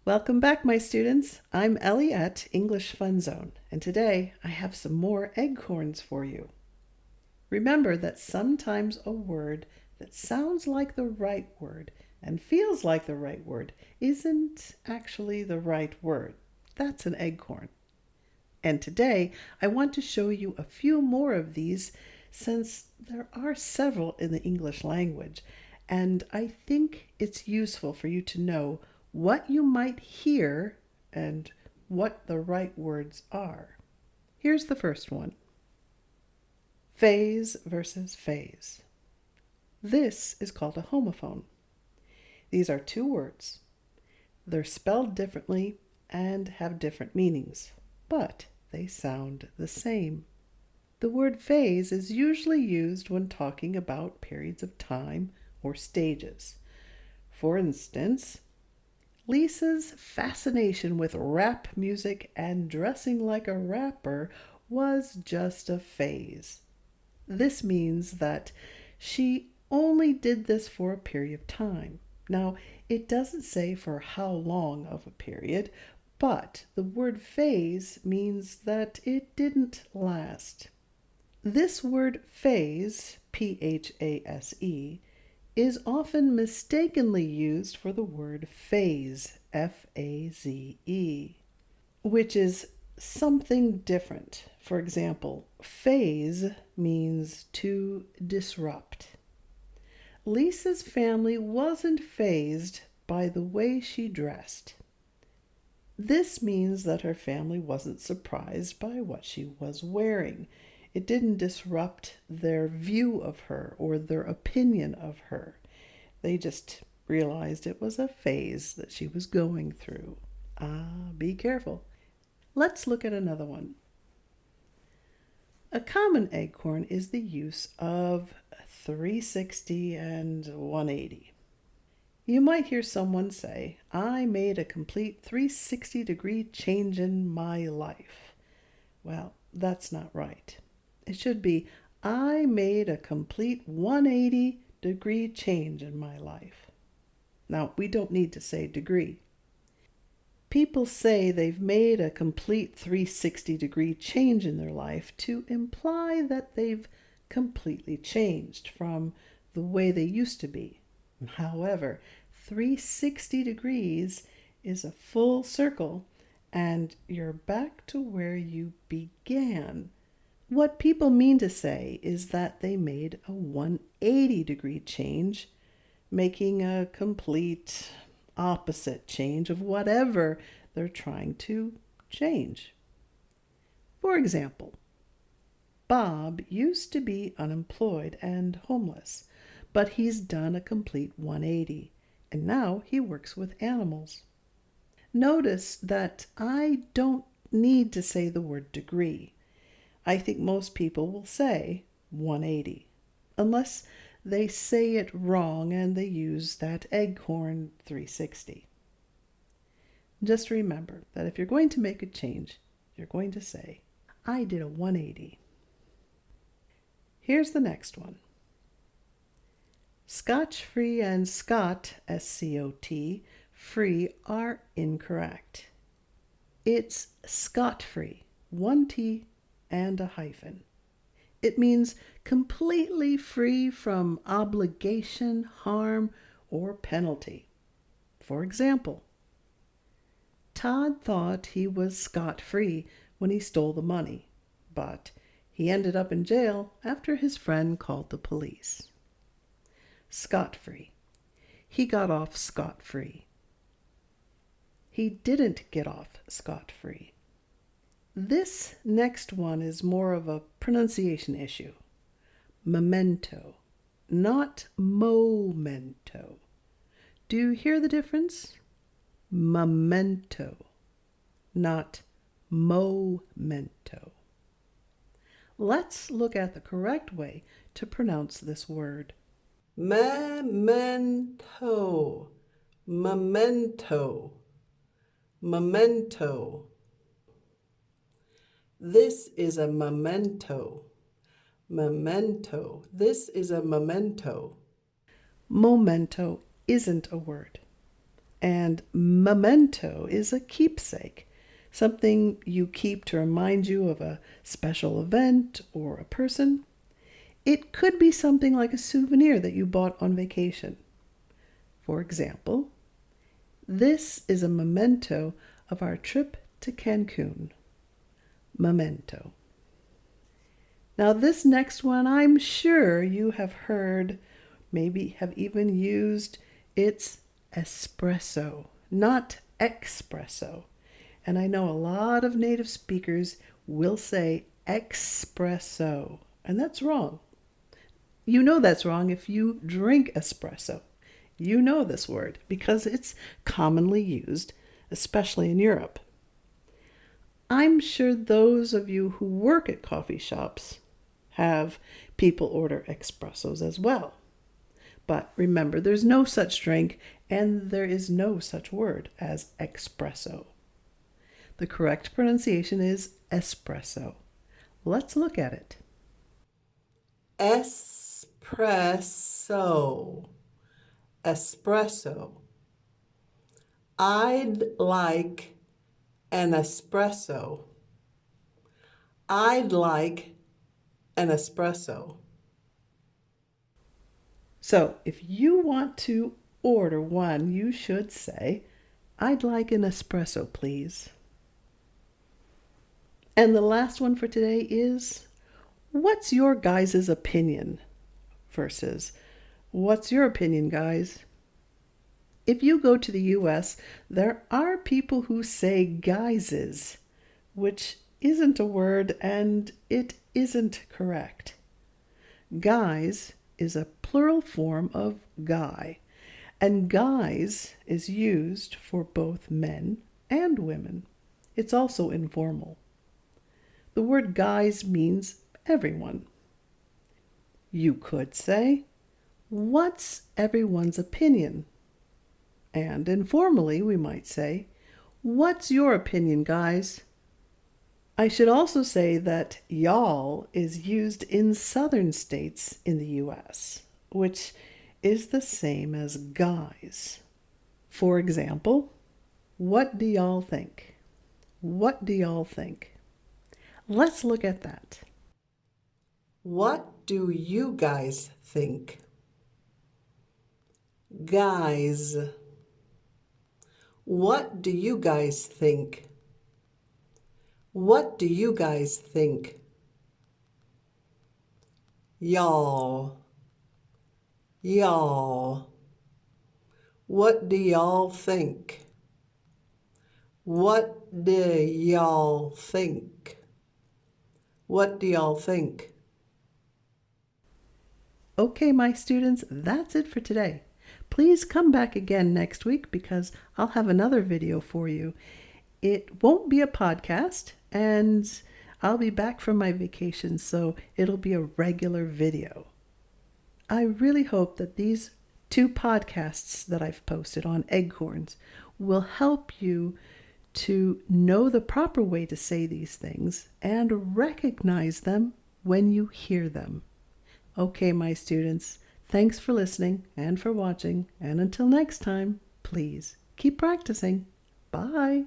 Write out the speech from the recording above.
Welcome back, my students. I'm Ellie at English Fun Zone, and today I have some more Eggcorns for you. Remember that sometimes a word that sounds like the right word and feels like the right word isn't actually the right word. That's an Eggcorn. And today I want to show you a few more of these since there are several in the English language, and I think it's useful for you to know what you might hear and what the right words are. Here's the first one. Phase versus phase. This is called a homophone. These are two words. They're spelled differently and have different meanings, but they sound the same. The word phase is usually used when talking about periods of time or stages. For instance, Lisa's fascination with rap music and dressing like a rapper was just a phase. This means that she only did this for a period of time. Now, it doesn't say for how long of a period, but the word phase means that it didn't last. This word phase, Phase, is often mistakenly used for the word phase, Faze, which is something different. For example, phase means to disrupt. Lisa's family wasn't fazed by the way she dressed. This means that her family wasn't surprised by what she was wearing. It didn't disrupt their view of her or their opinion of her. They just realized it was a phase that she was going through. Be careful. Let's look at another one. A common Eggcorn is the use of 360 and 180. You might hear someone say, I made a complete 360-degree change in my life. Well, that's not right. It should be, I made a complete 180-degree change in my life. Now, we don't need to say degree. People say they've made a complete 360-degree change in their life to imply that they've completely changed from the way they used to be. However, 360 degrees is a full circle, and you're back to where you began. What people mean to say is that they made a 180-degree change, making a complete opposite change of whatever they're trying to change. For example, Bob used to be unemployed and homeless, but he's done a complete 180, and now he works with animals. Notice that I don't need to say the word degree. I think most people will say 180, unless they say it wrong and they use that Eggcorn 360. Just remember that if you're going to make a change, you're going to say, I did a 180. Here's the next one. Scotch-free and Scott, S-C-O-T, free are incorrect. It's scot-free, one T and a hyphen. It means completely free from obligation, harm, or penalty. For example, Todd thought he was scot-free when he stole the money, but he ended up in jail after his friend called the police. Scot-free. He got off scot-free. He didn't get off scot-free. This next one is more of a pronunciation issue. Memento, not momento. Do you hear the difference? Memento, not momento. Let's look at the correct way to pronounce this word. Memento, memento, memento. This is a memento. Memento. This is a memento. Memento isn't a word. And memento is a keepsake, something you keep to remind you of a special event or a person. It could be something like a souvenir that you bought on vacation. For example, this is a memento of our trip to Cancun. Memento. Now, this next one, I'm sure you have heard, maybe have even used. It's espresso, not espresso. And I know a lot of native speakers will say espresso, and that's wrong. You know that's wrong if you drink espresso. You know this word because it's commonly used, especially in Europe. I'm sure those of you who work at coffee shops have people order espressos as well. But remember, there's no such drink and there is no such word as espresso. The correct pronunciation is espresso. Let's look at it. Espresso. Espresso. I'd like an espresso. I'd like an espresso. So, if you want to order one, you should say, I'd like an espresso, please. And the last one for today is, what's your guys' opinion? Versus, what's your opinion, guys? If you go to the US, there are people who say guises, which isn't a word and it isn't correct. Guys is a plural form of guy, and guys is used for both men and women. It's also informal. The word guys means everyone. You could say, what's everyone's opinion? And informally, we might say, what's your opinion, guys? I should also say that y'all is used in southern states in the US, which is the same as guys. For example, what do y'all think? What do y'all think? Let's look at that. What do you guys think? Guys. What do you guys think? What do you guys think? Y'all. Y'all. What do y'all think? What do y'all think? What do y'all think? Okay, my students, that's it for today. Please come back again next week because I'll have another video for you. It won't be a podcast, and I'll be back from my vacation, so it'll be a regular video. I really hope that these 2 podcasts that I've posted on Eggcorns will help you to know the proper way to say these things and recognize them when you hear them. Okay, my students, thanks for listening and for watching, and until next time, please keep practicing. Bye.